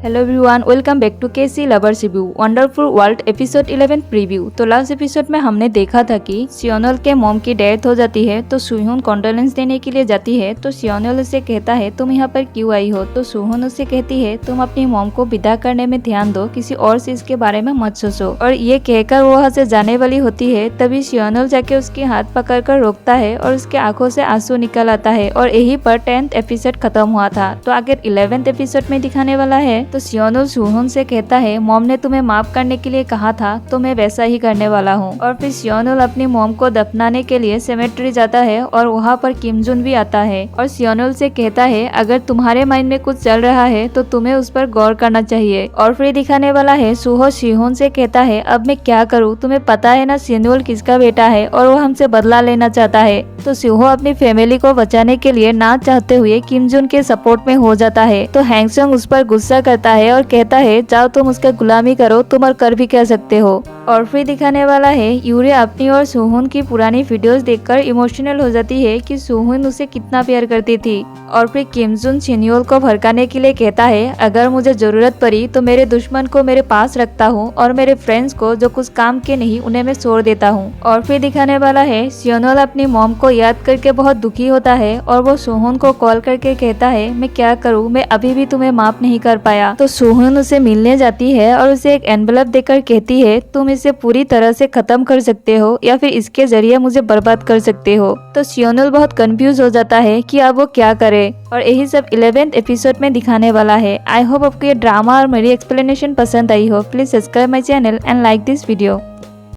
Hello everyone, welcome back to KC lovers review wonderful world episode 11 preview. तो last episode में हमने देखा था कि सियोनल के मॉम की डेथ हो जाती है तो सुहुन कॉन्डोलेंस देने के लिए जाती है। तो सियोनल उसे कहता है तुम यहाँ पर क्यों आई हो। तो सुहुन उसे कहती है तुम अपनी मॉम को विदा करने में ध्यान दो, किसी और चीज के बारे में मत सोचो। और ये कहकर वो वहाँ से जाने वाली होती है, तभी सियोनल जाके उसके हाथ पकड़कर रोकता है और उसके आंखों से आंसू निकल आता है। और यही पर 10th एपिसोड खत्म हुआ था। तो अगर 11th एपिसोड में दिखाने वाला है तो सियोनल सुहुन से कहता है मॉम ने तुम्हें माफ करने के लिए कहा था तो मैं वैसा ही करने वाला हूँ। और फिर सियोनल अपनी मॉम को दफनाने के लिए सेमेट्री जाता है और वहाँ पर किम जुन भी आता है और सियोनल से कहता है अगर तुम्हारे माइंड में कुछ चल रहा है तो तुम्हें उस पर गौर करना चाहिए। और फिर दिखाने वाला है सुहो सिहुन से कहता है अब मैं क्या करूँ, तुम्हें पता है ना सियोनल किसका बेटा है और वो हमसे बदला लेना चाहता है। तो सुहो अपनी फैमिली को बचाने के लिए ना चाहते हुए किम जुन के सपोर्ट में हो जाता है। तो हैंगसंग उस पर गुस्सा करता है और कहता है जाओ तुम उसका गुलामी करो, तुम और कर भी कह सकते हो। और फिर दिखाने वाला है यूरे अपनी और सुहुन की पुरानी वीडियोस देखकर इमोशनल हो जाती है कि सुहुन उसे कितना प्यार करती थी। और फिर किम जुन सिन्योल को भड़काने के लिए कहता है अगर मुझे जरूरत पड़ी तो मेरे दुश्मन को मेरे पास रखता हूँ और मेरे फ्रेंड्स को जो कुछ काम के नहीं उन्हें मैं छोड़ देता हूँ। और फिर दिखाने वाला है सियोनल अपनी मॉम को याद करके बहुत दुखी होता है और वो सुहुन को कॉल करके कहता है मैं क्या करूँ, मैं अभी भी तुम्हें माफ नहीं कर पाया। तो सुहुन उसे मिलने जाती है और उसे एक एनवेलप देकर कहती है तुम इसे पूरी तरह से खत्म कर सकते हो या फिर इसके जरिए मुझे बर्बाद कर सकते हो। तो सियोनल बहुत कंफ्यूज हो जाता है कि अब वो क्या करे। और यही सब 11th एपिसोड में दिखाने वाला है। आई होप आपको ये ड्रामा और मेरी एक्सप्लेनेशन पसंद आई हो। Please subscribe my channel and like this video.